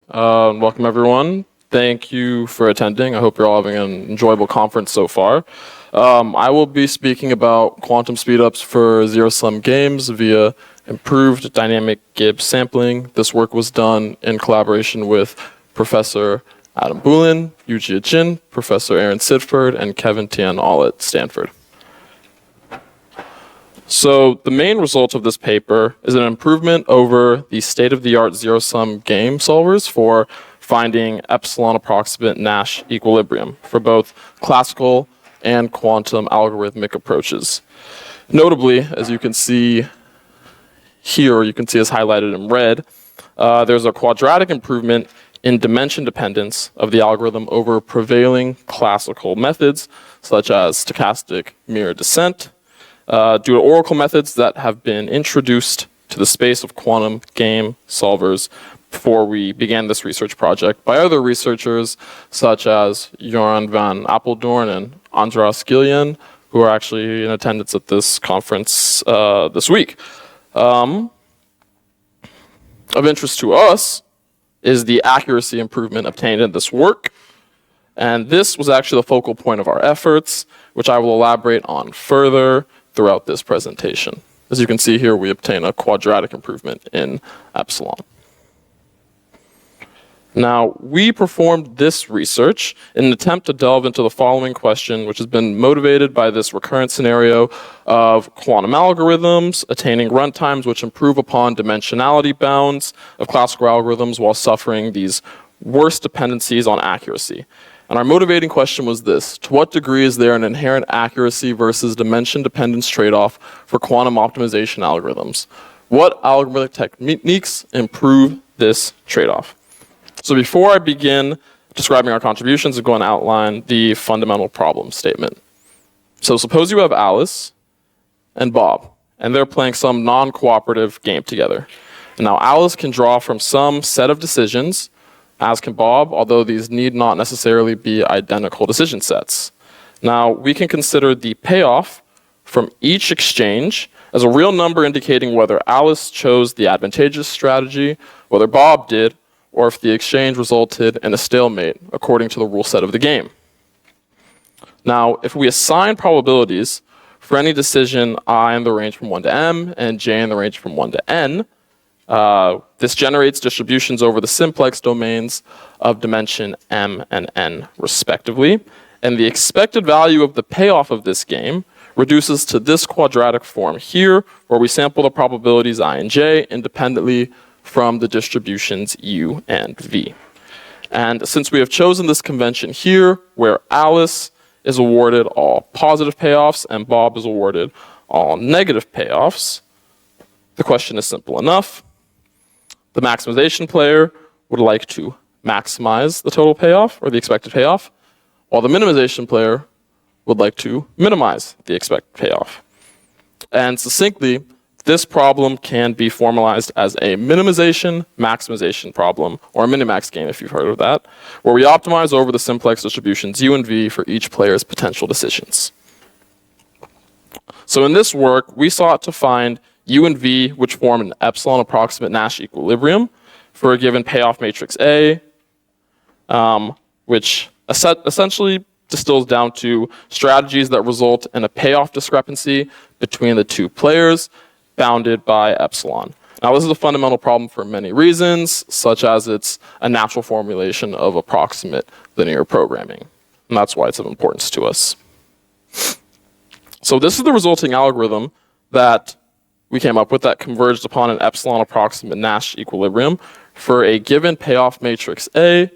Welcome everyone. Thank you for attending. I hope you're all having an enjoyable conference so far. I will be speaking about quantum speedups for zero-sum games via improved dynamic Gibbs sampling. This work was done in collaboration with Professor Adam Bouland, Yujia, Professor Aaron Sidford, and Kevin Tian, all at Stanford. So the main result of this paper is an improvement over the state-of-the-art zero-sum game solvers for finding epsilon approximate Nash equilibrium for both classical and quantum algorithmic approaches. Notably, as you can see here, or you can see as highlighted in red, there's a quadratic improvement in dimension dependence of the algorithm over prevailing classical methods, such as stochastic mirror descent, due to oracle methods that have been introduced to the space of quantum game solvers before we began this research project by other researchers such as Joran van Apeldoorn and Andras Gillian, who are actually in attendance at this conference this week. Of interest to us is the accuracy improvement obtained in this work. And this was actually the focal point of our efforts, which I will elaborate on further throughout this presentation. As you can see here, we obtain a quadratic improvement in epsilon. Now, we performed this research in an attempt to delve into the following question, which has been motivated by this recurrent scenario of quantum algorithms attaining runtimes which improve upon dimensionality bounds of classical algorithms while suffering these worst dependencies on accuracy. And our motivating question was this: to what degree is there an inherent accuracy versus dimension dependence trade-off for quantum optimization algorithms? What algorithmic techniques improve this trade-off? So before I begin describing our contributions, I'm going to outline the fundamental problem statement. So suppose you have Alice and Bob, and they're playing some non-cooperative game together. And now Alice can draw from some set of decisions, as can Bob, although these need not necessarily be identical decision sets. Now, we can consider the payoff from each exchange as a real number indicating whether Alice chose the advantageous strategy, whether Bob did, or if the exchange resulted in a stalemate according to the rule set of the game. Now, if we assign probabilities for any decision I in the range from 1 to m and j in the range from 1 to n, this generates distributions over the simplex domains of dimension m and n respectively, and the expected value of the payoff of this game reduces to this quadratic form here, where we sample the probabilities I and j independently from the distributions u and v. And since we have chosen this convention here, where Alice is awarded all positive payoffs and Bob is awarded all negative payoffs, the question is simple enough. The maximization player would like to maximize the total payoff or the expected payoff, while the minimization player would like to minimize the expected payoff. And succinctly, this problem can be formalized as a minimization-maximization problem, or a minimax game if you've heard of that, where we optimize over the simplex distributions u and v for each player's potential decisions. So in this work, we sought to find u and v, which form an epsilon approximate Nash equilibrium for a given payoff matrix A, which essentially distills down to strategies that result in a payoff discrepancy between the two players, bounded by epsilon. Now, this is a fundamental problem for many reasons, such as it's a natural formulation of approximate linear programming. And that's why it's of importance to us. So this is the resulting algorithm that we came up with that converged upon an epsilon approximate Nash equilibrium for a given payoff matrix A,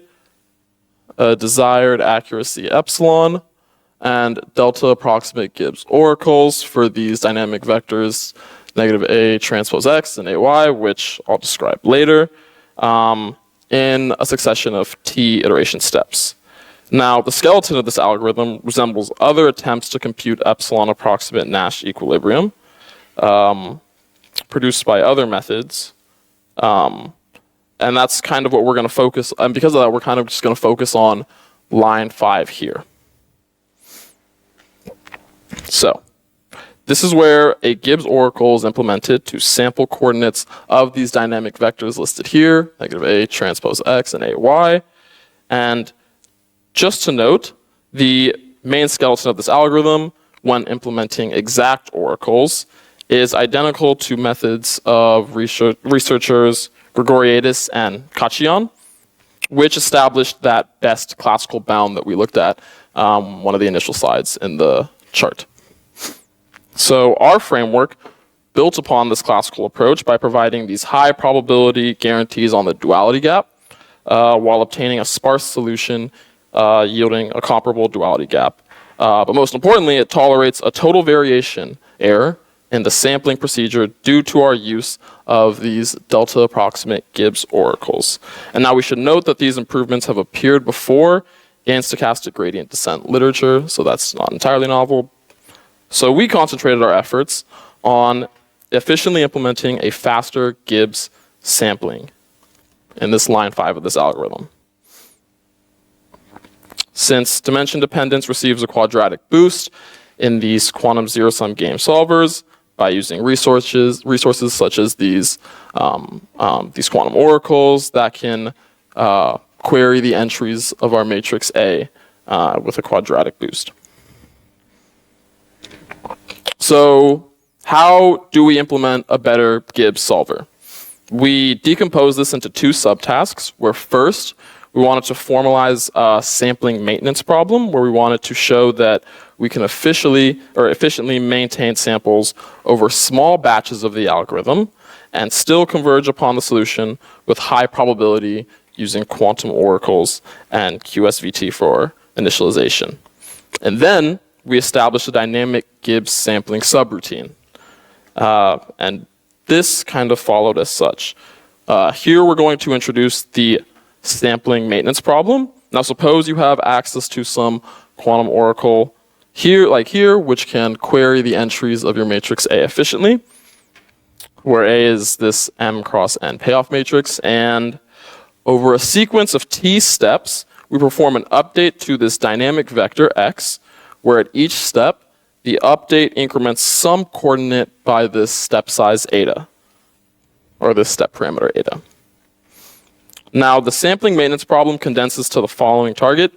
a desired accuracy epsilon, and delta approximate Gibbs oracles for these dynamic vectors negative A transpose X and AY, which I'll describe later, in a succession of T iteration steps. Now, the skeleton of this algorithm resembles other attempts to compute epsilon approximate Nash equilibrium, produced by other methods. And that's kind of what we're going to focus on. And because of that, we're kind of just going to focus on line 5 here. So, This is where a Gibbs oracle is implemented to sample coordinates of these dynamic vectors listed here, negative A transpose X and AY. And just to note, the main skeleton of this algorithm, when implementing exact oracles, is identical to methods of researchers Gregoriadis and Kachian, which established that best classical bound that we looked at one of the initial slides in the chart. So our framework built upon this classical approach by providing these high probability guarantees on the duality gap while obtaining a sparse solution yielding a comparable duality gap. But most importantly, it tolerates a total variation error in the sampling procedure due to our use of these delta approximate Gibbs oracles. And now we should note that these improvements have appeared before in stochastic gradient descent literature, so that's not entirely novel. So we concentrated our efforts on efficiently implementing a faster Gibbs sampling in this line 5 of this algorithm. Since dimension dependence receives a quadratic boost in these quantum zero-sum game solvers by using resources such as these quantum oracles that can query the entries of our matrix A with a quadratic boost. So how do we implement a better Gibbs solver? We decompose this into two subtasks, where first we wanted to formalize a sampling maintenance problem, where we wanted to show that we can efficiently maintain samples over small batches of the algorithm and still converge upon the solution with high probability using quantum oracles and QSVT for initialization. And then we established a dynamic Gibbs sampling subroutine. And this kind of followed as such. Here we're going to introduce the sampling maintenance problem. Now suppose you have access to some quantum oracle here, which can query the entries of your matrix A efficiently, where A is this M cross N payoff matrix, and over a sequence of T steps, we perform an update to this dynamic vector X, where at each step, the update increments some coordinate by this step size eta, or this step parameter eta. Now, the sampling maintenance problem condenses to the following target.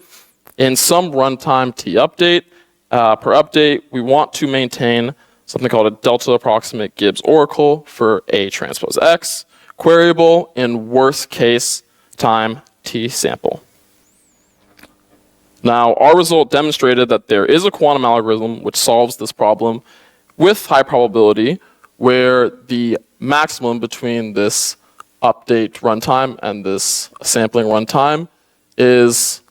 In some runtime T update, per update, we want to maintain something called a delta approximate Gibbs oracle for A transpose X, queryable in worst case time T sample. Now, our result demonstrated that there is a quantum algorithm which solves this problem with high probability, where the maximum between this update runtime and this sampling runtime is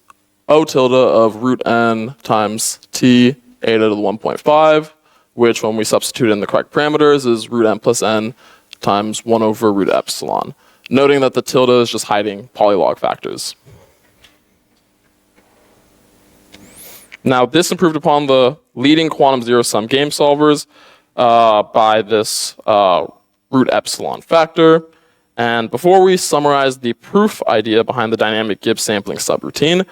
O tilde of root n times t eta to the 1.5, which when we substitute in the correct parameters is root n plus n times 1 over root epsilon, noting that the tilde is just hiding polylog factors. Now, this improved upon the leading quantum zero-sum game solvers by this root epsilon factor. And before we summarize the proof idea behind the dynamic Gibbs sampling subroutine,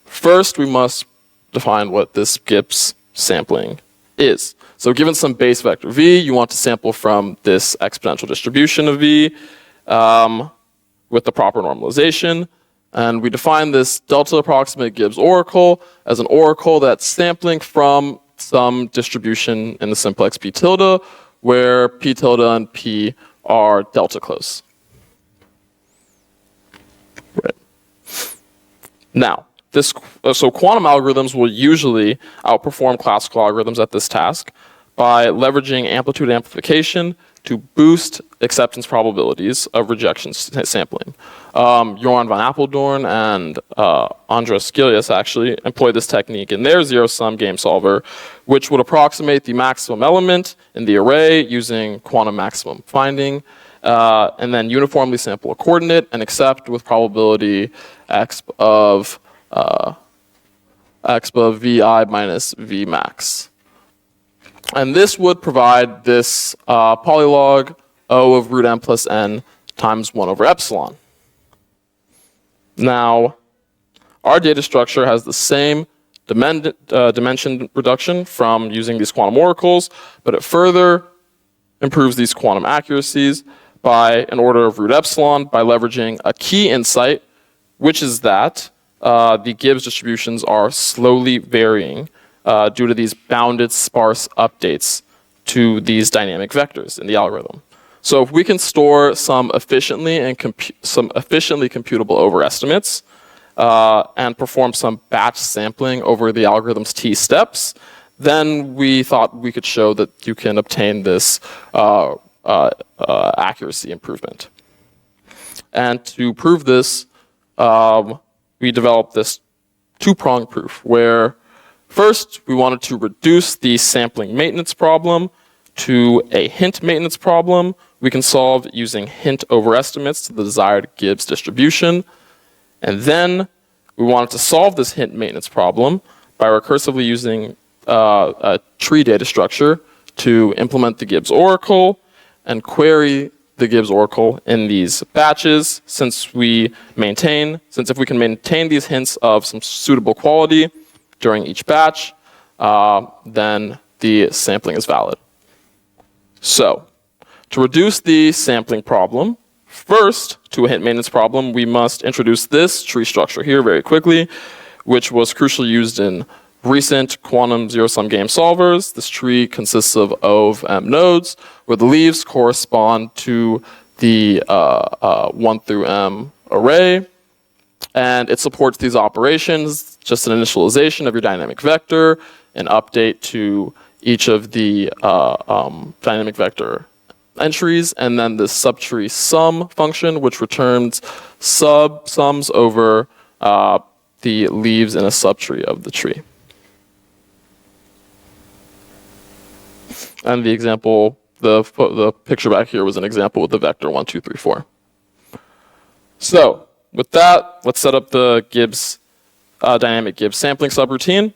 first we must define what this Gibbs sampling is. So given some base vector v, you want to sample from this exponential distribution of v with the proper normalization. And we define this delta approximate Gibbs oracle as an oracle that's sampling from some distribution in the simplex p tilde, where p tilde and p are delta close. Right. Now, so quantum algorithms will usually outperform classical algorithms at this task by leveraging amplitude amplification to boost acceptance probabilities of rejection sampling. Joran van Apeldoorn and Andras Gilius actually employed this technique in their zero-sum game solver, which would approximate the maximum element in the array using quantum maximum finding, and then uniformly sample a coordinate and accept with probability exp of vi minus v max. And this would provide this polylog O of root n plus n times 1 over epsilon. Now, our data structure has the same dimension reduction from using these quantum oracles, but it further improves these quantum accuracies by an order of root epsilon by leveraging a key insight, which is that the Gibbs distributions are slowly varying due to these bounded sparse updates to these dynamic vectors in the algorithm. So if we can store some efficiently computable overestimates and perform some batch sampling over the algorithm's t steps, then we thought we could show that you can obtain this accuracy improvement. And to prove this, we developed this two-pronged proof where first we wanted to reduce the sampling maintenance problem to a hint maintenance problem we can solve using hint overestimates to the desired Gibbs distribution. And then we wanted to solve this hint maintenance problem by recursively using a tree data structure to implement the Gibbs oracle and query the Gibbs oracle in these batches, since if we can maintain these hints of some suitable quality during each batch, then the sampling is valid. So, to reduce the sampling problem, first, to a hint maintenance problem, we must introduce this tree structure here very quickly, which was crucially used in recent quantum zero-sum game solvers. This tree consists of O of M nodes, where the leaves correspond to the 1 through M array, and it supports these operations, just an initialization of your dynamic vector, an update to each of the dynamic vector entries, and then the subtree sum function, which returns sums over the leaves in a subtree of the tree. And the example, the picture back here was an example with the vector 1, 2, 3, 4. So with that, let's set up the Gibbs dynamic Gibbs sampling subroutine.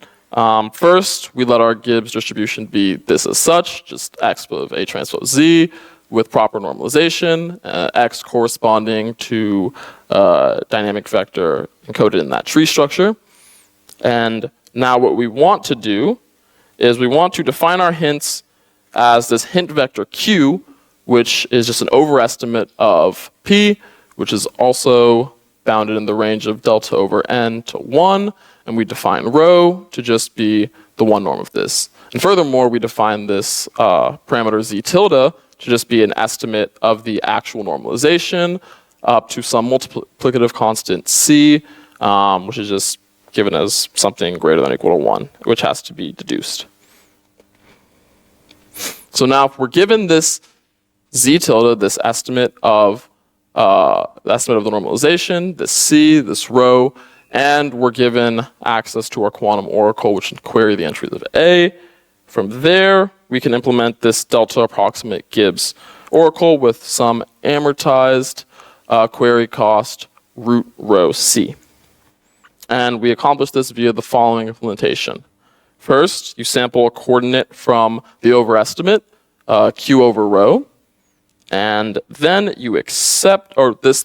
First, we let our Gibbs distribution be this as such, just x of A transpose Z with proper normalization, x corresponding to dynamic vector encoded in that tree structure. And now what we want to do is we want to define our hints as this hint vector q, which is just an overestimate of p, which is also bounded in the range of delta over n to 1, and we define rho to just be the one norm of this. And furthermore, we define this parameter z tilde to just be an estimate of the actual normalization up to some multiplicative constant c, which is just given as something greater than or equal to 1, which has to be deduced. So now if we're given this z tilde, this estimate of the normalization, this c, this rho, and we're given access to our quantum oracle, which can query the entries of A. From there, we can implement this delta approximate Gibbs oracle with some amortized query cost root rho c. And we accomplish this via the following implementation. First, you sample a coordinate from the overestimate, q over rho, and then you accept, or this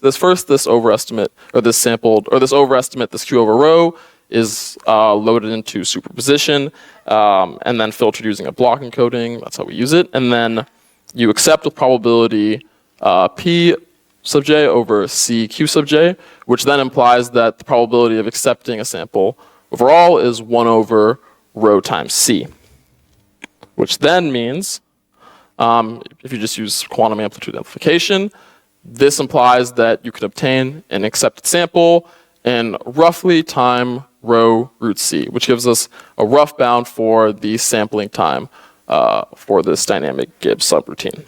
overestimate, or this overestimate, this q over rho, is loaded into superposition, and then filtered using a block encoding. That's how we use it. And then you accept with probability p sub j over c q sub j, which then implies that the probability of accepting a sample overall is 1 over rho times c, which then means, if you just use quantum amplitude amplification, this implies that you can obtain an accepted sample in roughly time rho root c, which gives us a rough bound for the sampling time for this dynamic Gibbs subroutine.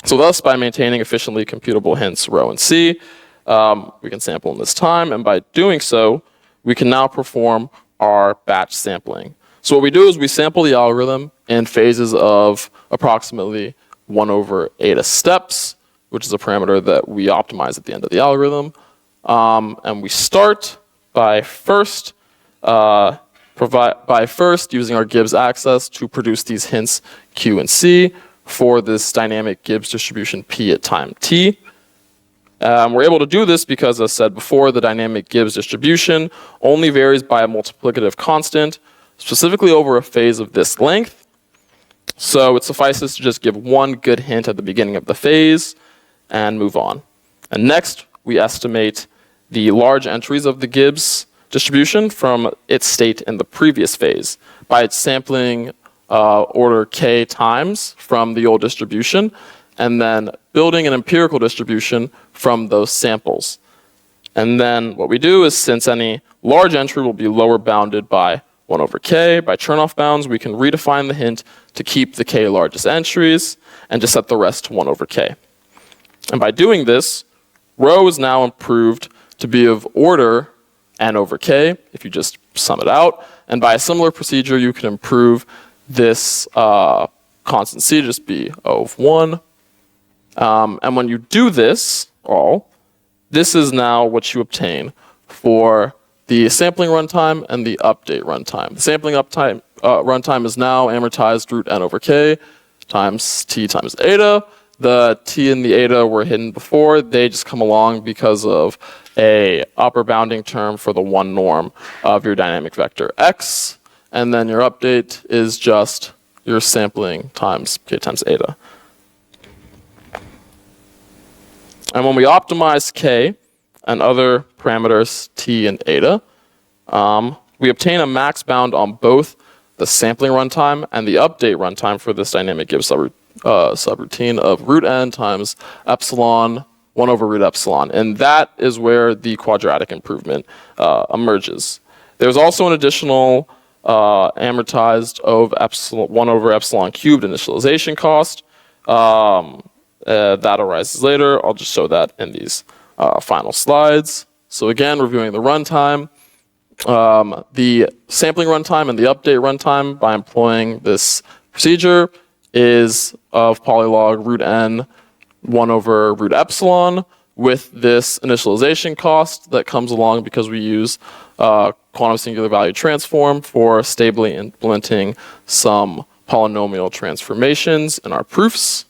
So thus, by maintaining efficiently computable hints rho and c, we can sample in this time, and by doing so, we can now perform our batch sampling. So what we do is we sample the algorithm in phases of approximately 1 over eta steps, which is a parameter that we optimize at the end of the algorithm. And we start by first using our Gibbs access to produce these hints q and c for this dynamic Gibbs distribution p at time t. We're able to do this because, as said before, the dynamic Gibbs distribution only varies by a multiplicative constant, specifically over a phase of this length. So it suffices to just give one good hint at the beginning of the phase and move on. And next, we estimate the large entries of the Gibbs distribution from its state in the previous phase by sampling order k times from the old distribution, and then building an empirical distribution from those samples. And then what we do is, since any large entry will be lower bounded by 1 over k, by Chernoff bounds, we can redefine the hint to keep the k largest entries and just set the rest to 1 over k. And by doing this, rho is now improved to be of order n over k, if you just sum it out. And by a similar procedure, you can improve this constant c to just be O of 1. And when you do this this is now what you obtain for the sampling runtime and the update runtime. The sampling runtime is now amortized root n over k times t times eta. The t and the eta were hidden before. They just come along because of a upper bounding term for the one norm of your dynamic vector x. And then your update is just your sampling times k times eta. And when we optimize k and other parameters t and eta, we obtain a max bound on both the sampling runtime and the update runtime for this dynamic Gibbs subroutine of root n times epsilon 1 over root epsilon. And that is where the quadratic improvement emerges. There's also an additional amortized of 1 over epsilon cubed initialization cost. That arises later. I'll just show that in these final slides. So again, reviewing the runtime, the sampling runtime and the update runtime by employing this procedure is of polylog root n 1 over root epsilon with this initialization cost that comes along because we use quantum singular value transform for stably implementing some polynomial transformations in our proofs.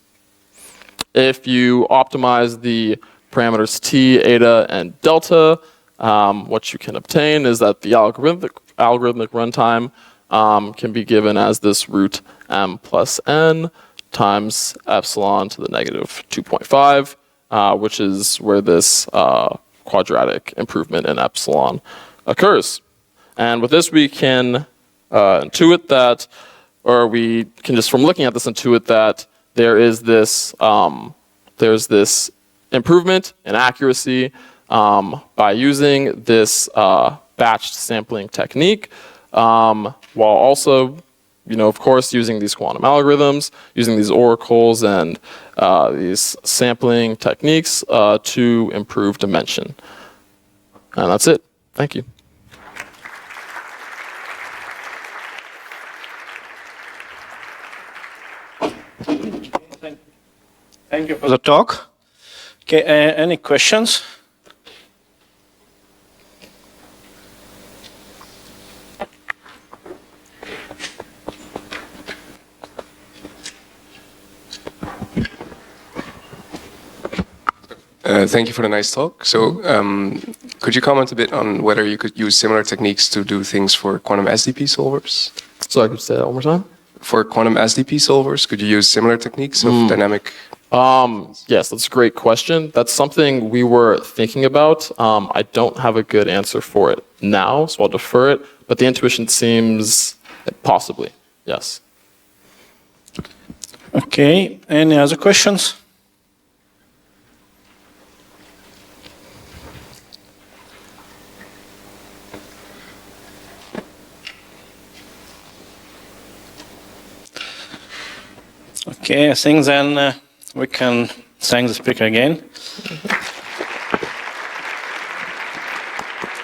If you optimize the parameters t, eta, and delta, what you can obtain is that the algorithmic runtime can be given as this root m plus n times epsilon to the negative 2.5, which is where this quadratic improvement in epsilon occurs. And with this, we can intuit that, or we can just from looking at this intuit that there is this there's this improvement in accuracy by using this batched sampling technique, while also, of course, using these quantum algorithms, using these oracles and these sampling techniques to improve dimension. And that's it. Thank you. Thank you for the talk. Okay, any questions? Thank you for the nice talk. So could you comment a bit on whether you could use similar techniques to do things for quantum SDP solvers? So I could say that one more time? For quantum SDP solvers, could you use similar techniques of dynamic? Yes, that's a great question. That's something we were thinking about. I don't have a good answer for it now, so I'll defer it. But the intuition seems possibly, yes. Okay, any other questions? Okay, I think then we can thank the speaker again.